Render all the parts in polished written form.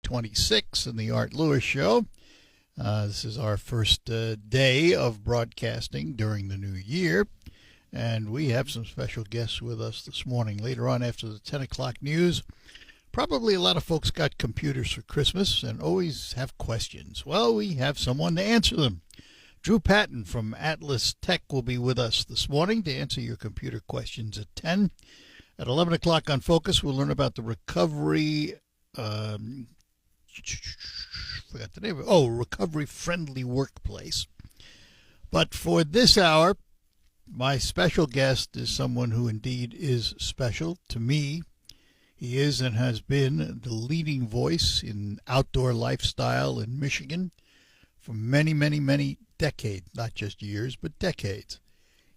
2026 in the Art Lewis Show. This is our first day of broadcasting during the new year, and we have some special guests with us this morning. Later on, after the 10 o'clock news, probably a lot of folks got computers for Christmas and always have questions. Well, we have someone to answer them. Drew Patton from Atlas Tech will be with us this morning to answer your computer questions at 10. At 11 o'clock on Focus, we'll learn about the recovery, forgot the name of it. Oh, recovery-friendly workplace. But for this hour, my special guest is someone who indeed is special to me. He is and has been the leading voice in outdoor lifestyle in Michigan for many, many, many decades, not just years, but decades.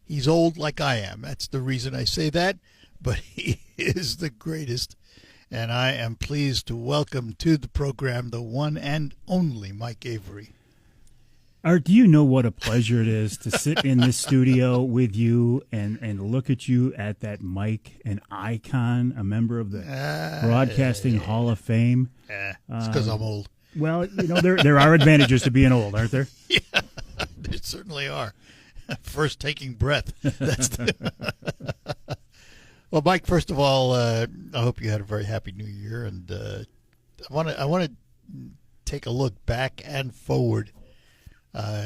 He's old like I am. That's the reason I say that. But he is the greatest, and I am pleased to welcome to the program the one and only Mike Avery. Art, do you know what a pleasure it is to sit in this studio with you and look at you at that mic, an icon, a member of the Broadcasting Hall of Fame? It's because I'm old. Well, you know, there are advantages to being old, aren't there? Yeah, there certainly are. First, taking breath. That's Well, Mike, first of all, I hope you had a very happy New Year, and I want to take a look back and forward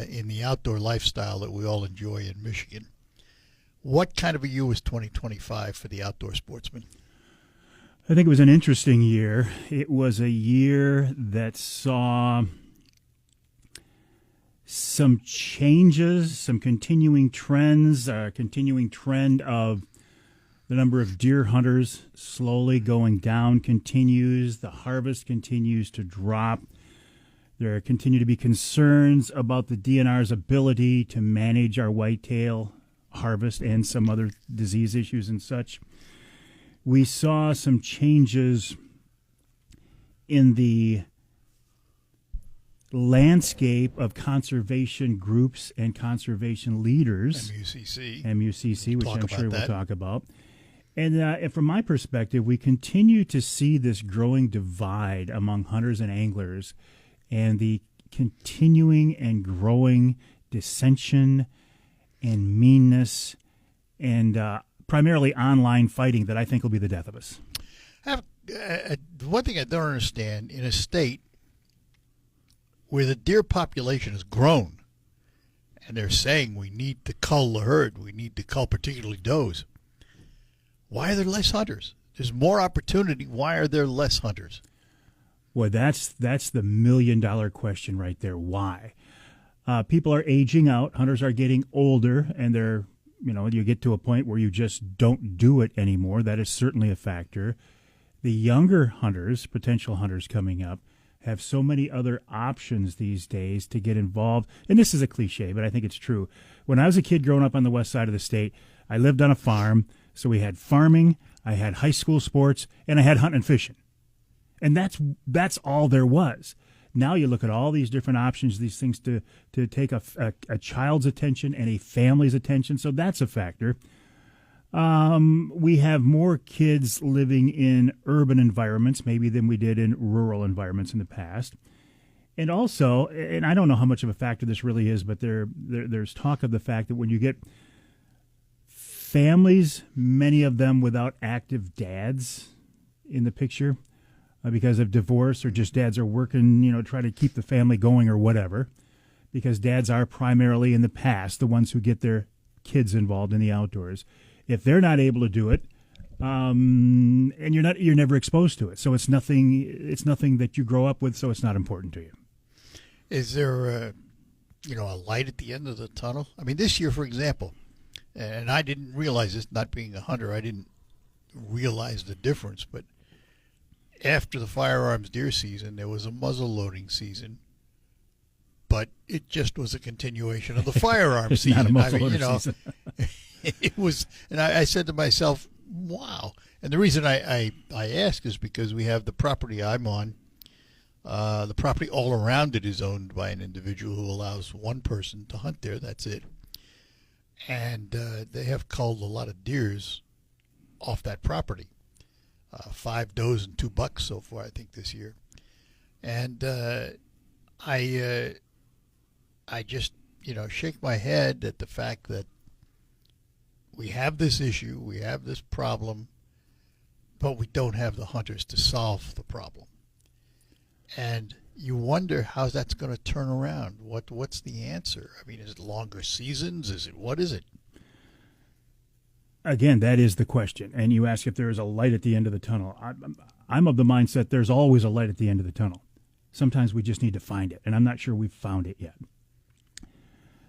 in the outdoor lifestyle that we all enjoy in Michigan. What kind of a year was 2025 for the outdoor sportsman? I think it was an interesting year. It was a year that saw some changes, some continuing trends, continuing trend of the number of deer hunters slowly going down continues. The harvest continues to drop. There continue to be concerns about the DNR's ability to manage our whitetail harvest and some other disease issues and such. We saw some changes in the landscape of conservation groups and conservation leaders. MUCC, which I'm sure we'll talk about. And from my perspective, we continue to see this growing divide among hunters and anglers and the continuing and growing dissension and meanness and primarily online fighting that I think will be the death of us. One thing I don't understand, in a state where the deer population has grown and they're saying we need to cull the herd, we need to cull particularly does, why are there less hunters? There's more opportunity. Why are there less hunters? Well, that's the million-dollar question right there. Why? People are aging out. Hunters are getting older, and you get to a point where you just don't do it anymore. That is certainly a factor. The younger hunters, potential hunters coming up, have so many other options these days to get involved. And this is a cliche, but I think it's true. When I was a kid growing up on the west side of the state, I lived on a farm. So we had farming, I had high school sports, and I had hunting and fishing. And that's all there was. Now you look at all these different options, these things to take a child's attention and a family's attention. So that's a factor. We have more kids living in urban environments maybe than we did in rural environments in the past. And also, and I don't know how much of a factor this really is, but there's talk of the fact that when you get families, many of them without active dads in the picture because of divorce or just dads are working, try to keep the family going or whatever, because dads are primarily in the past the ones who get their kids involved in the outdoors. If they're not able to do it, and you're never exposed to it, so it's nothing that you grow up with, so it's not important to you. Is there a light at the end of the tunnel? I mean, this year, for example, and I didn't realize this, not being a hunter, I didn't realize the difference. But after the firearms deer season, there was a muzzle loading season. But it just was a continuation of the firearms season. Not a muzzle loading season. It was, and I said to myself, wow. And the reason I ask is because we have the property I'm on. The property all around it is owned by an individual who allows one person to hunt there. That's it. And they have culled a lot of deers off that property. 5 does and 2 bucks so far, I think, this year. And I just, shake my head at the fact that we have this issue, we have this problem, but we don't have the hunters to solve the problem. And you wonder how that's going to turn around. What's the answer? I mean, is it longer seasons? What is it? Again, that is the question. And you ask if there is a light at the end of the tunnel. I'm of the mindset there's always a light at the end of the tunnel. Sometimes we just need to find it, and I'm not sure we've found it yet.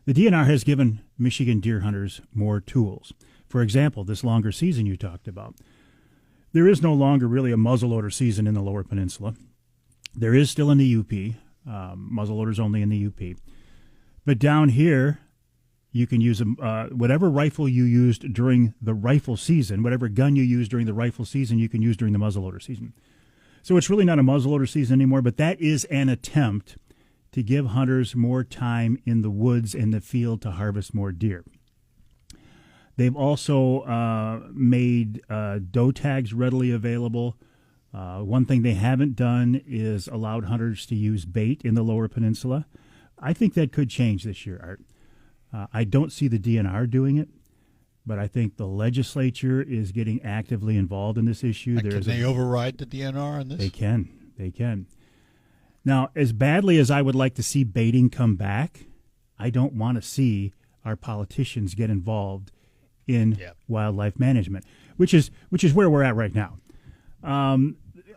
The DNR has given Michigan deer hunters more tools. For example, this longer season you talked about. There is no longer really a muzzleloader season in the Lower Peninsula. There is still in the UP, muzzleloaders only in the UP. But down here, you can use whatever rifle you used during the rifle season, whatever gun you used during the rifle season, you can use during the muzzleloader season. So it's really not a muzzleloader season anymore, but that is an attempt to give hunters more time in the woods and the field to harvest more deer. They've also made doe tags readily available. One thing they haven't done is allowed hunters to use bait in the Lower Peninsula. I think that could change this year, Art. I don't see the DNR doing it, but I think the legislature is getting actively involved in this issue. Can they override the DNR on this? They can. Now, as badly as I would like to see baiting come back, I don't want to see our politicians get involved in wildlife management, which is where we're at right now.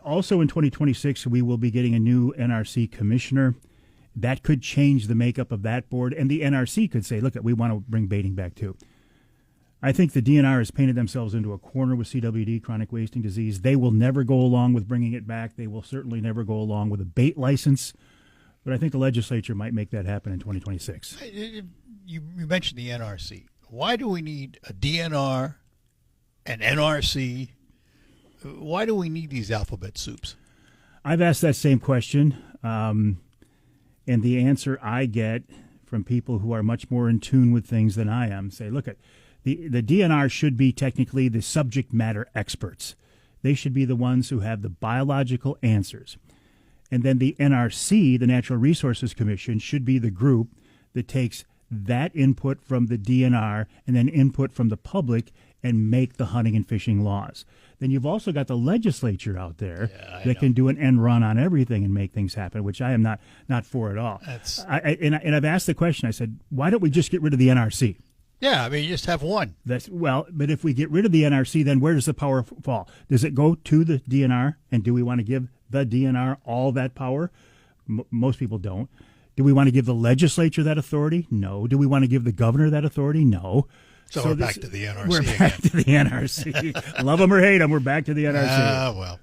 Also in 2026, we will be getting a new NRC commissioner. That could change the makeup of that board, and the NRC could say, look, we want to bring baiting back too. I think the DNR has painted themselves into a corner with CWD, chronic wasting disease. They will never go along with bringing it back. They will certainly never go along with a bait license. But I think the legislature might make that happen in 2026. You mentioned the NRC. Why do we need a DNR, an NRC? Why do we need these alphabet soups? I've asked that same question, and the answer I get from people who are much more in tune with things than I am say, look, the DNR should be technically the subject matter experts. They should be the ones who have the biological answers. And then the NRC, the Natural Resources Commission, should be the group that takes that input from the DNR and then input from the public and make the hunting and fishing laws. Then you've also got the legislature out there that can do an end run on everything and make things happen, which I am not for at all. And I've asked the question, I said, why don't we just get rid of the NRC? Yeah, I mean, you just have one. But if we get rid of the NRC, then where does the power fall? Does it go to the DNR? And do we want to give the DNR all that power? Most people don't. Do we want to give the legislature that authority? No. Do we want to give the governor that authority? No. So we're back to the NRC. We're back to the NRC. Love them or hate them, we're back to the NRC. Well.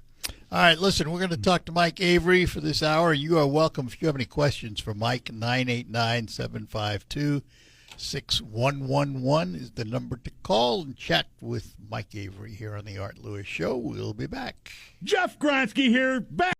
All right, listen, we're going to talk to Mike Avery for this hour. You are welcome. If you have any questions for Mike, 989-752-6111 is the number to call and chat with Mike Avery here on the Art Lewis Show. We'll be back. Jeff Gronsky here, back.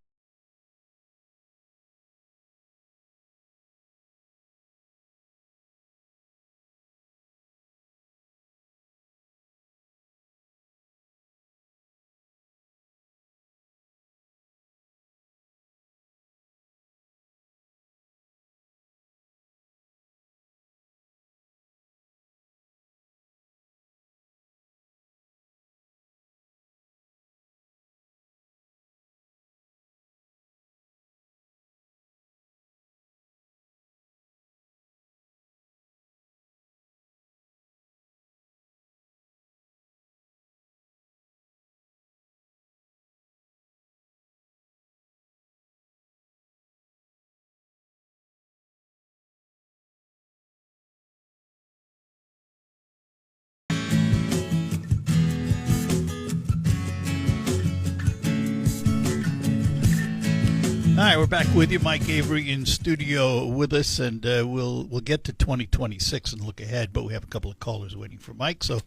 All right, we're back with you. Mike Avery in studio with us, and we'll get to 2026 and look ahead, but we have a couple of callers waiting for Mike. So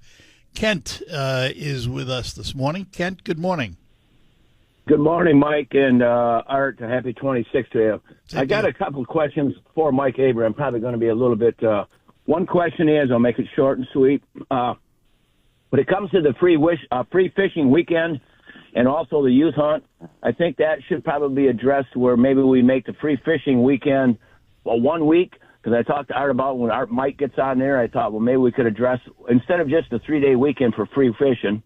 Kent is with us this morning. Kent, good morning. Good morning, Mike and Art. Happy 26th to you. I got a couple of questions for Mike Avery. I'm probably going to be a little bit one question is, I'll make it short and sweet. When it comes to the free fishing weekend, and also the youth hunt. I think that should probably be addressed where maybe we make the free fishing weekend 1 week. Because I talked to Art about when Art Mike gets on there, I thought, well, maybe we could address, instead of just a 3-day weekend for free fishing,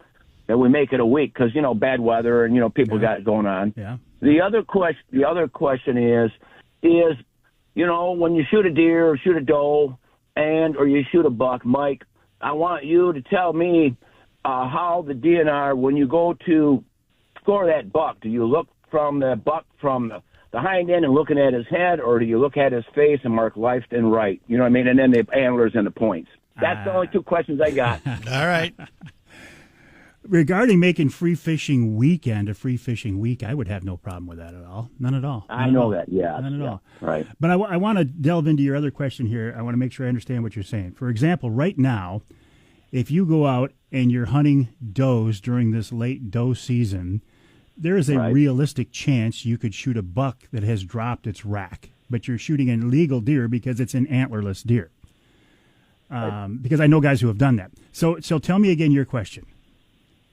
that we make it a week because, bad weather and, people got it going on. Yeah. The other question is, when you shoot a deer or shoot a doe or you shoot a buck, Mike, I want you to tell me how the DNR, when you go to score that buck, do you look from the buck from the hind end and looking at his head, or do you look at his face and mark left and right? You know what I mean? And then the antlers and the points. That's the only 2 questions I got. All right. Regarding making free fishing weekend a free fishing week, I would have no problem with that at all. None at all. I know that, yeah. None at all. Right. But I want to delve into your other question here. I want to make sure I understand what you're saying. For example, right now, if you go out and you're hunting does during this late doe season, there is a realistic chance you could shoot a buck that has dropped its rack, but you're shooting an illegal deer because it's an antlerless deer. Because I know guys who have done that. So tell me again your question.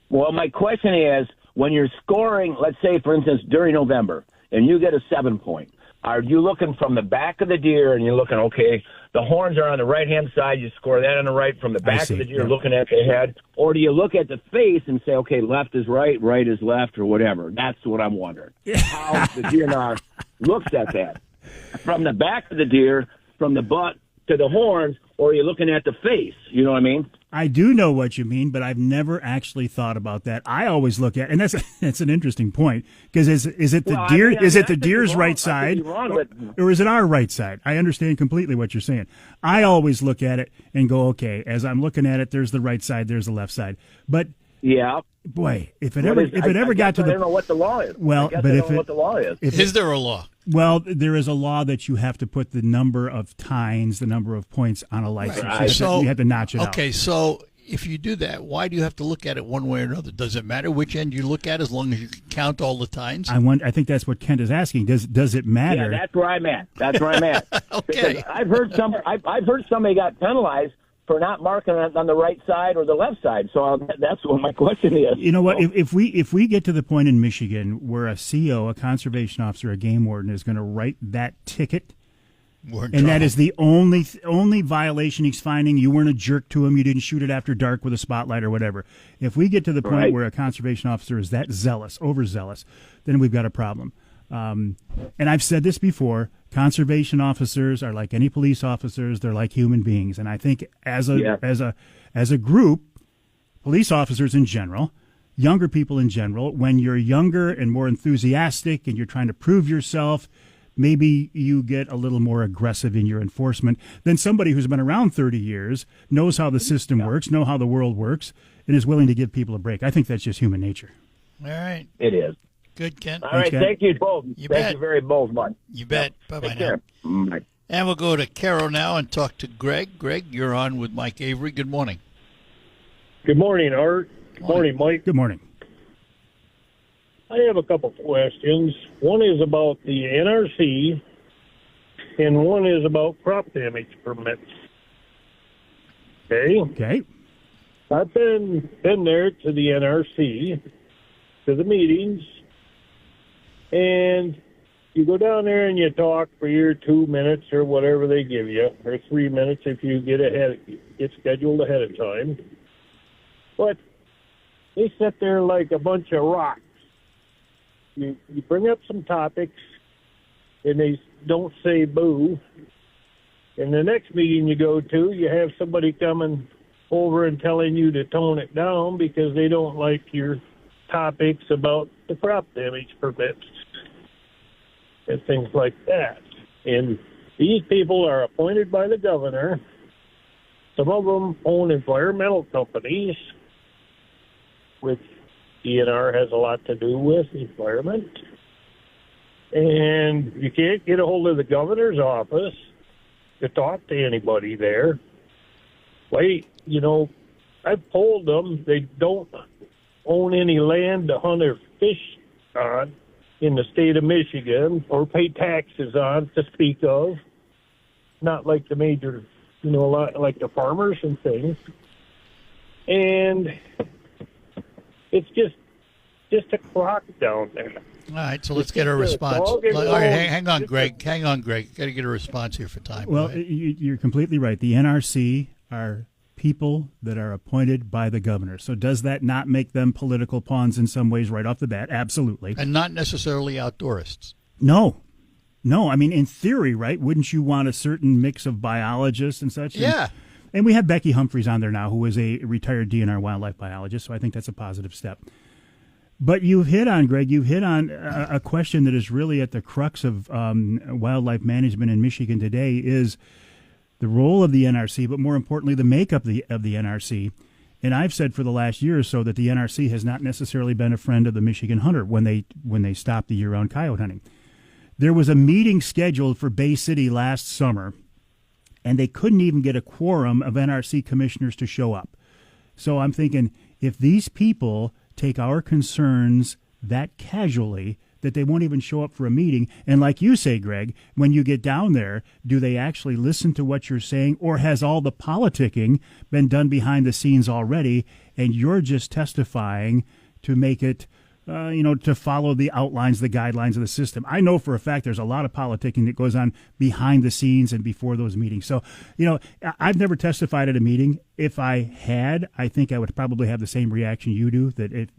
Well, my question is, when you're scoring, let's say, for instance, during November, and you get a 7-point, are you looking from the back of the deer and you're looking, okay, the horns are on the right-hand side, you score that on the right from the back of the deer looking at the head, or do you look at the face and say, okay, left is right, right is left, or whatever? That's what I'm wondering. How the DNR looks at that. From the back of the deer, from the butt to the horns, or are you looking at the face? You know what I mean? I do know what you mean, but I've never actually thought about that. I always look at, and that's an interesting point, because is it the deer? Is it the deer's right side, or is it our right side? I understand completely what you're saying. I always look at it and go, okay, as I'm looking at it, there's the right side, there's the left side. But yeah, boy, if it ever got to the, I don't know what the law is. Well, but if what the law is, is there a law? Well, there is a law that you have to put the number of tines, the number of points on a license. Right. So you have to notch it out. Okay, so if you do that, why do you have to look at it one way or another? Does it matter which end you look at as long as you can count all the tines? I think that's what Kent is asking. Does it matter? Yeah, that's where I'm at. Okay. Because I've heard somebody got penalized for not marking it on the right side or the left side. So that's what my question is. You know what? If we get to the point in Michigan where a CO, a conservation officer, a game warden is going to write that ticket, and that is the only violation he's finding, you weren't a jerk to him, you didn't shoot it after dark with a spotlight or whatever. If we get to the point where a conservation officer is that zealous, overzealous, then we've got a problem. And I've said this before, conservation officers are like any police officers, they're like human beings. And I think as a group, police officers in general, younger people in general, when you're younger and more enthusiastic and you're trying to prove yourself, maybe you get a little more aggressive in your enforcement than somebody who's been around 30 years, knows how the system works, know how the world works, and is willing to give people a break. I think that's just human nature. All right. It is. Good, Kent. All right, thank you both. Thank you very both much. You bet. Bye-bye now. Bye. And we'll go to Carol now and talk to Greg. Greg, you're on with Mike Avery. Good morning. Good morning, Art. Good morning, Mike. Good morning. I have a couple questions. One is about the NRC, and one is about crop damage permits. Okay. I've been there to the NRC, to the meetings, and you go down there and you talk for your 2 minutes or whatever they give you, or 3 minutes if you get scheduled ahead of time. But they sit there like a bunch of rocks. You bring up some topics, and they don't say boo. And the next meeting you go to, you have somebody coming over and telling you to tone it down because they don't like your topics about the crop damage permits and things like that. And these people are appointed by the governor. Some of them own environmental companies, which DNR has a lot to do with the environment. And you can't get a hold of the governor's office to talk to anybody there. Wait, I've told them they don't own any land to hunt or fish on in the state of Michigan or pay taxes on to speak of. Not like the major, like the farmers and things. And it's just a crock down there. All right, so let's get a response. dog and All right, bone. hang on, Greg. Hang on, Greg. Got to get a response here for time. Well, Go ahead. you're completely right. The NRC are people that are appointed by the governor. So does that not make them political pawns in some ways right off the bat? Absolutely. And not necessarily outdoorists. No. No, I mean, in theory, right? Wouldn't you want a certain mix of biologists and such? Yeah. And we have Becky Humphreys on there now, who is a retired DNR wildlife biologist, so I think that's a positive step. But you've hit on, Greg, a question that is really at the crux of wildlife management in Michigan today is the role of the NRC, but more importantly, the makeup of the NRC. And I've said for the last year or so that the NRC has not necessarily been a friend of the Michigan hunter when they stopped the year-round coyote hunting. There was a meeting scheduled for Bay City last summer, and they couldn't even get a quorum of NRC commissioners to show up. So I'm thinking, if these people take our concerns that casually, that they won't even show up for a meeting, and like you say, Greg, when you get down there, do they actually listen to what you're saying, or has all the politicking been done behind the scenes already, and you're just testifying to make it to follow the outlines, the guidelines of the system? I know for a fact there's a lot of politicking that goes on behind the scenes and before those meetings. So, I've never testified at a meeting. If I had, I think I would probably have the same reaction you do, that it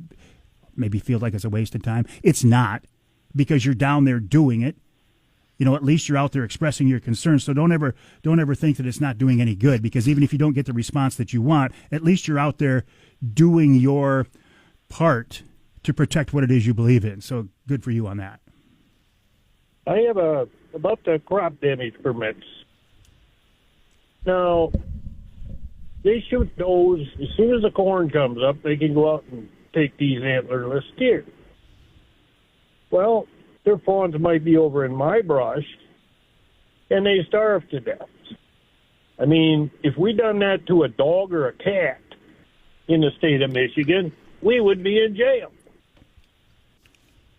maybe feels like it's a waste of time. It's not, because you're down there doing it. At least you're out there expressing your concerns. So don't ever think that it's not doing any good, because even if you don't get the response that you want, at least you're out there doing your part to protect what it is you believe in. So good for you on that. I have about the crop damage permits. Now, they shoot those as soon as the corn comes up. They can go out and take these antlerless deer. Well, their fawns might be over in my brush, and they starve to death. I mean, if we done that to a dog or a cat in the state of Michigan, we would be in jail.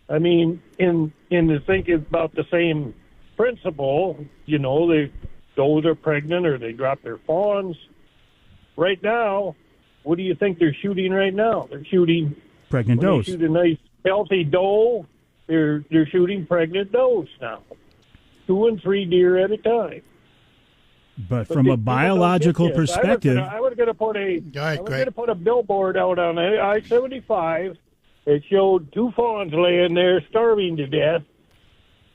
I mean, in the think about the same principle, those are pregnant or they drop their fawns. Right now, what do you think they're shooting right now? They're shooting pregnant when does. they shoot a nice healthy doe. They're shooting pregnant does now, 2 and 3 deer at a time. But from a biological perspective, I was going to put Great. a billboard out on I-75 that showed 2 fawns laying there starving to death,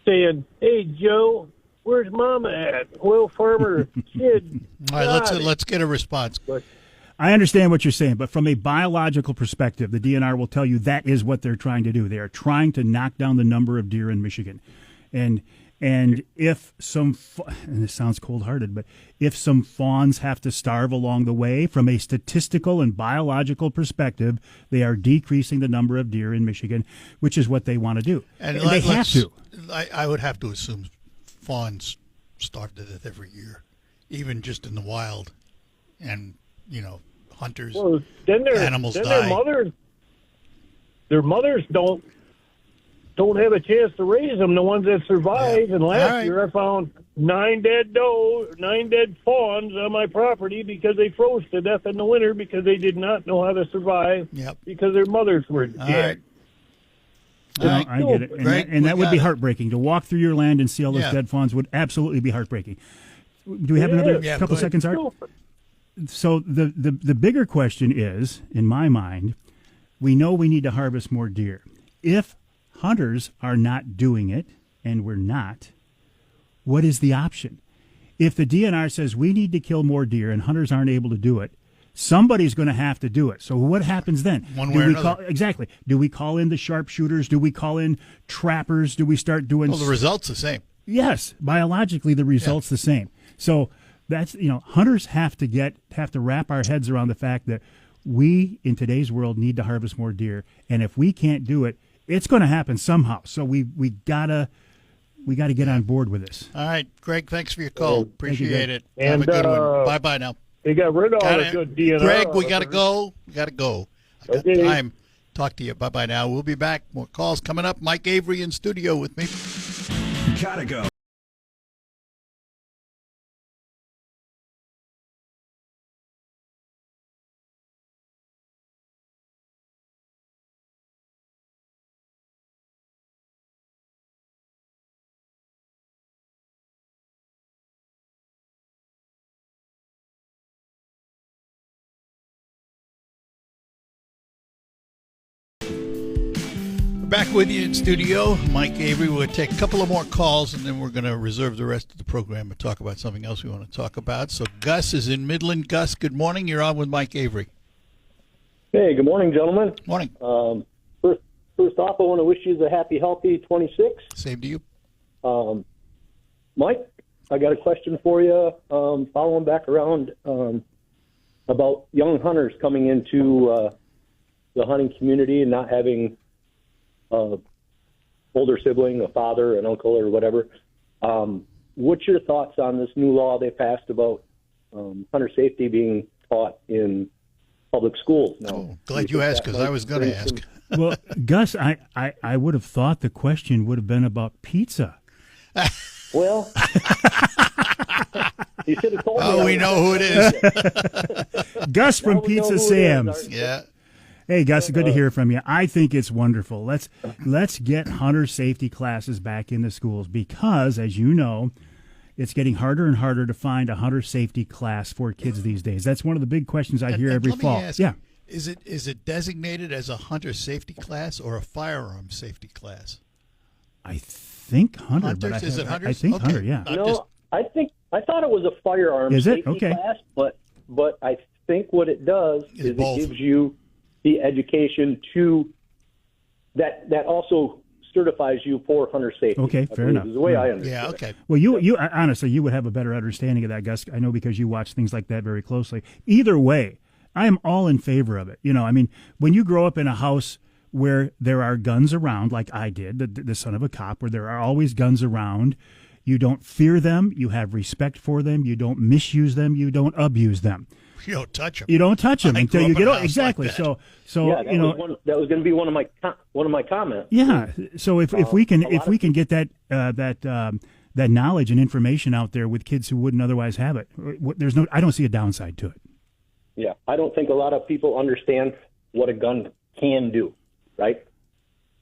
saying, "Hey Joe, where's Mama at? Well, Farmer Sid." All right, let's get a response. I understand what you're saying, but from a biological perspective, the DNR will tell you that is what they're trying to do. They are trying to knock down the number of deer in Michigan. And if and this sounds cold-hearted, but if some fawns have to starve along the way, from a statistical and biological perspective, they are decreasing the number of deer in Michigan, which is what they want to do. And they have to. I would have to assume fawns starve to death every year, even just in the wild. And, hunters, well, then animals die. Their mothers don't have a chance to raise them, the ones that survive. Yeah. And last right. year I found 9 dead fawns on my property because they froze to death in the winter because they did not know how to survive. Yep. Because their mothers were All dead. right. No, I get it. And that would be heartbreaking. To walk through your land and see all those dead fawns would absolutely be heartbreaking. Do we have another couple seconds, Art? So the bigger question is, in my mind, we know we need to harvest more deer. If hunters are not doing it, and we're not, what is the option? If the DNR says we need to kill more deer and hunters aren't able to do it, somebody's going to have to do it. So what happens then? One way or another. Exactly. Do we call in the sharpshooters? Do we call in trappers? Do we start doing... Well, the result's the same. Yes. Biologically, the result's the same. So that's, hunters have to wrap our heads around the fact that we, in today's world, need to harvest more deer. And if we can't do it, it's going to happen somehow. So we gotta get on board with this. All right, Greg, thanks for your call. Appreciate it. And, have a good one. Bye-bye now. They got rid of all the good DNR. Greg, we got to go. I got Okay. time. Talk to you. Bye-bye now. We'll be back. More calls coming up. Mike Avery in studio with me. Gotta go. Back with you in studio, Mike Avery. We'll take a couple of more calls, and then we're going to reserve the rest of the program and talk about something else we want to talk about. So Gus is in Midland. Gus, good morning. You're on with Mike Avery. Hey, good morning, gentlemen. Morning. First off, I want to wish you the happy, healthy 26. Same to you. Mike, I got a question for you. Following back around about young hunters coming into the hunting community and not having older sibling, a father, an uncle, or whatever. What's your thoughts on this new law they passed about hunter safety being taught in public schools? Now, glad you asked, because I was going to ask. Well, Gus, I would have thought the question would have been about pizza. Well, you should have told me. Oh, we know who it is. Gus from Now we know Pizza who it is. Sam's. Yeah. Hey, Gus, good to hear from you. I think it's wonderful. Let's get hunter safety classes back in the schools because, as you know, it's getting harder and harder to find a hunter safety class for kids these days. That's one of the big questions I hear And every let me fall. ask, Yeah. Is it designated as a hunter safety class or a firearm safety class? I think hunter. Hunters? But Is it I hunters? think Okay. hunter, yeah. I'm No, just- I thought it was a firearm Is it? safety Okay. class, but I think what it does Is is both. it gives you the education to that also certifies you for hunter safety. Okay, I fair believe enough. Is the way I understand. Yeah, it. okay. Well, you honestly, you would have a better understanding of that, Gus. I know because you watch things like that very closely. Either way, I am all in favor of it. You know, I mean, when you grow up in a house where there are guns around, like I did, the son of a cop, where there are always guns around, you don't fear them, you have respect for them, you don't misuse them, you don't abuse them. You don't touch them. You don't touch them I until grew you up in get a old. house Exactly. like that. So Yeah, that you know. was going to be one of my comments. Yeah. So if we can a lot of get that knowledge and information out there with kids who wouldn't otherwise have it, I don't see a downside to it. Yeah, I don't think a lot of people understand what a gun can do, right?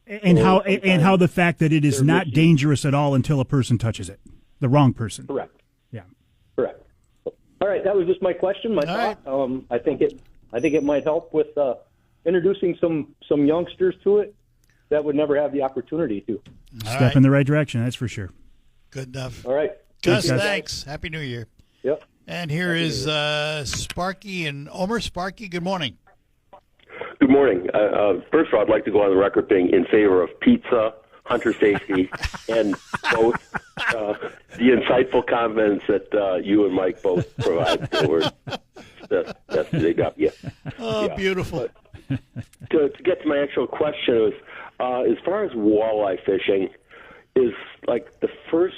And So how the fact that it is they're not misused. dangerous at all until a person touches it, the wrong person. Correct. Yeah. Correct. All right, that was just my question, my All thought. I think it might help with introducing some youngsters to it that would never have the opportunity to. All Step right. in the right direction, that's for sure. Good enough. All right. Gus, Gus. thanks. Happy New Year. Yep. And here is Sparky and Omer. Sparky, good morning. Good morning. First of all, I'd like to go on the record being in favor of pizza, hunter safety, and both the insightful comments that you and Mike both provide. They got you. Oh, Yeah. beautiful. To get to my actual question, is as far as walleye fishing, is like the first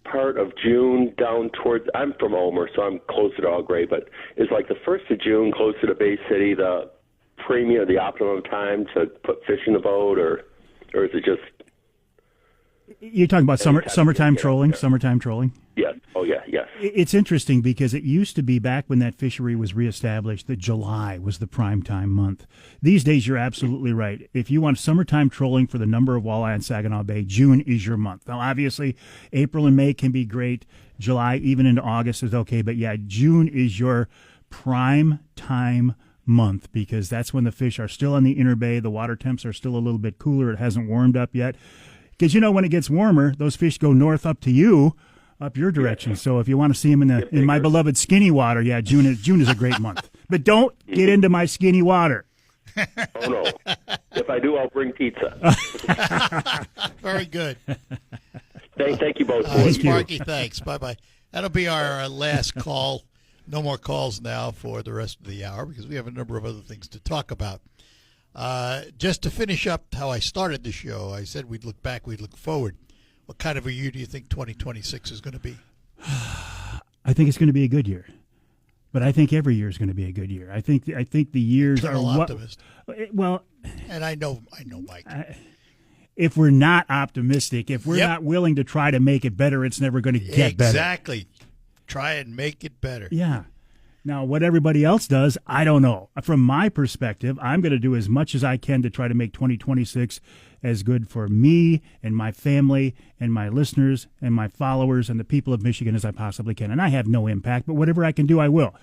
part of June down towards, I'm from Omer, so I'm closer to All Gray, but is like the 1st of June closer to Bay City the premium, the optimum time to put fish in the boat, or is it just? You're talking about Anytime summertime you get out trolling, there. summertime trolling. Yes. Oh yeah. Yes. It's interesting because it used to be back when that fishery was reestablished that July was the prime time month. These days, you're absolutely right. If you want summertime trolling for the number of walleye in Saginaw Bay, June is your month. Now, obviously, April and May can be great. July, even into August, is okay. But yeah, June is your prime time month because that's when the fish are still on the inner bay. The water temps are still a little bit cooler. It hasn't warmed up yet. Because, you know, when it gets warmer, those fish go north up to you, up your direction. So if you want to see them in my beloved skinny water, yeah, June is a great month. But don't get into my skinny water. Oh no. If I do, I'll bring pizza. Very good. Thank you both. Thank you. Sparky, thanks. Bye-bye. That'll be our last call. No more calls now for the rest of the hour because we have a number of other things to talk about. Just to finish up how I started the show, I said we'd look back, we'd look forward. What kind of a year do you think 2026 is going to be? I think it's going to be a good year. But I think every year is going to be a good year. I think the years Eternal are optimist. Well, And I know, Mike. if we're not optimistic, if we're Yep. not willing to try to make it better, it's never going to get better. Exactly. Try and make it better. Yeah. Now, what everybody else does, I don't know. From my perspective, I'm going to do as much as I can to try to make 2026 as good for me and my family and my listeners and my followers and the people of Michigan as I possibly can. And I have no impact, but whatever I can do, I will.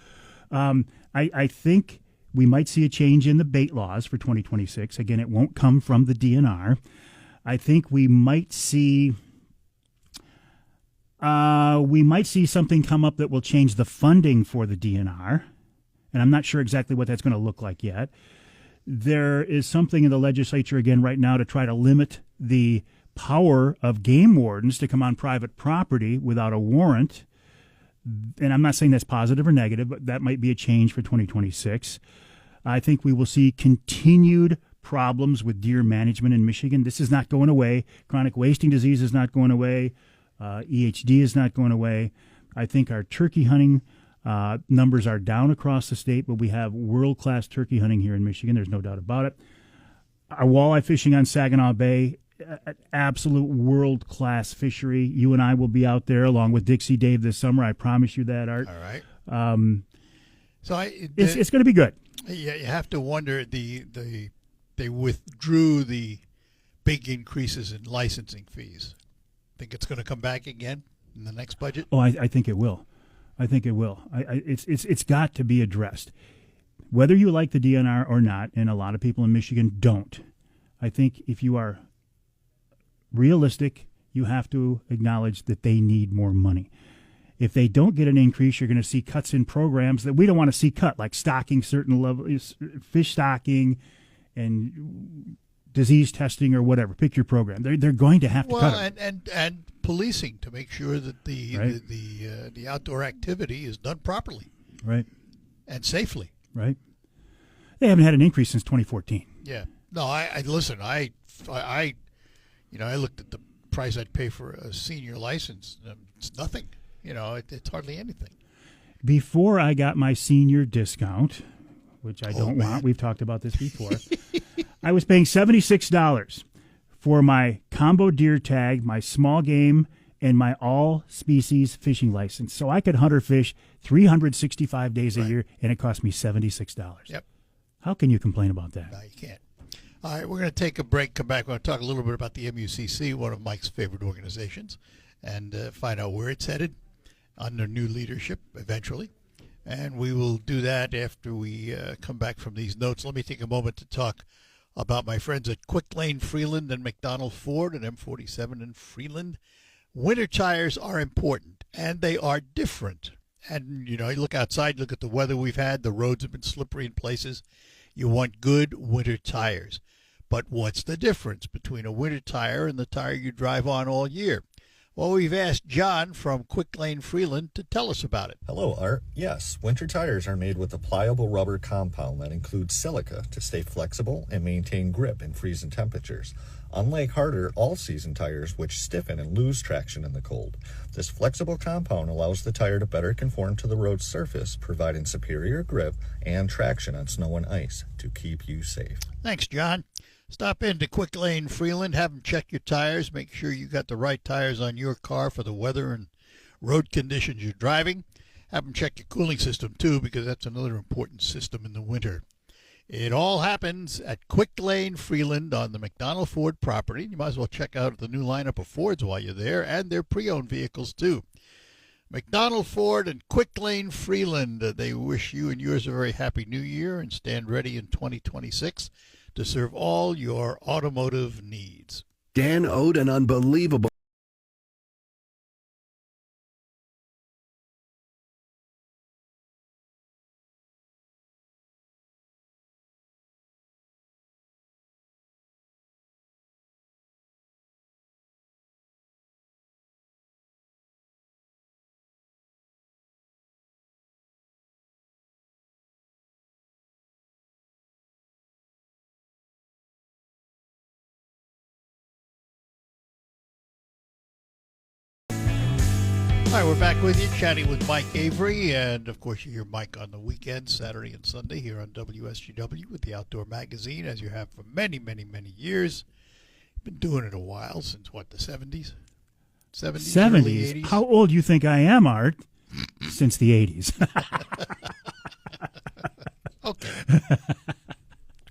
I think we might see a change in the bait laws for 2026. Again, it won't come from the DNR. I think we might see something come up that will change the funding for the DNR, and I'm not sure exactly what that's going to look like yet. There is something in the legislature again right now to try to limit the power of game wardens to come on private property without a warrant. And I'm not saying that's positive or negative, but that might be a change for 2026. I think we will see continued problems with deer management in Michigan. This is not going away. Chronic wasting disease is not going away. EHD is not going away. I think our turkey hunting numbers are down across the state, but we have world-class turkey hunting here in Michigan. There's no doubt about it. Our walleye fishing on Saginaw Bay, an absolute world-class fishery. You and I will be out there along with Dixie Dave this summer. I promise you that, Art. All right. It's going to be good. Yeah, you have to wonder. They withdrew the big increases in licensing fees. Think it's going to come back again in the next budget? Oh, I think it will. I think it will. It's got to be addressed. Whether you like the DNR or not, and a lot of people in Michigan don't, I think if you are realistic, you have to acknowledge that they need more money. If they don't get an increase, you're going to see cuts in programs that we don't want to see cut, like stocking certain levels, fish stocking and disease testing or whatever. Pick your program. They're going to have to cut them. and policing to make sure that the outdoor activity is done properly, right, and safely. Right. They haven't had an increase since 2014. Yeah. No, I listen. I looked at the price I'd pay for a senior license. It's nothing. It's hardly anything. Before I got my senior discount, which I don't want, we've talked about this before, I was paying $76 for my combo deer tag, my small game, and my all-species fishing license. So I could hunt or fish 365 days a year, and it cost me $76. Yep. How can you complain about that? No, you can't. All right, we're going to take a break, come back. We're going to talk a little bit about the MUCC, one of Mike's favorite organizations, and find out where it's headed under new leadership eventually. And we will do that after we come back from these notes. Let me take a moment to talk about my friends at Quick Lane Freeland and McDonald Ford at M47 in Freeland. Winter tires are important, and they are different. And, you look outside, look at the weather we've had. The roads have been slippery in places. You want good winter tires. But what's the difference between a winter tire and the tire you drive on all year? Well, we've asked John from Quick Lane Freeland to tell us about it. Hello, Art. Yes, winter tires are made with a pliable rubber compound that includes silica to stay flexible and maintain grip in freezing temperatures. Unlike harder all-season tires, which stiffen and lose traction in the cold, this flexible compound allows the tire to better conform to the road's surface, providing superior grip and traction on snow and ice to keep you safe. Thanks, John. Stop into Quick Lane Freeland, have them check your tires, make sure you got the right tires on your car for the weather and road conditions you're driving. Have them check your cooling system, too, because that's another important system in the winter. It all happens at Quick Lane Freeland on the McDonald Ford property. You might as well check out the new lineup of Fords while you're there, and their pre-owned vehicles, too. McDonald Ford and Quick Lane Freeland, they wish you and yours a very happy new year and stand ready in 2026 to serve all your automotive needs. Dan owed an unbelievable All right, we're back with you, chatting with Mike Avery. And, of course, you hear Mike on the weekends, Saturday and Sunday, here on WSGW with the Outdoor Magazine, as you have for many, many, many years. You've been doing it a while, since, what, the 70s? 70s, early 80s? How old do you think I am, Art? Since the 80s. Okay.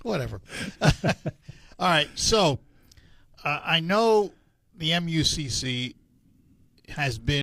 Whatever. All right, so I know the MUCC has been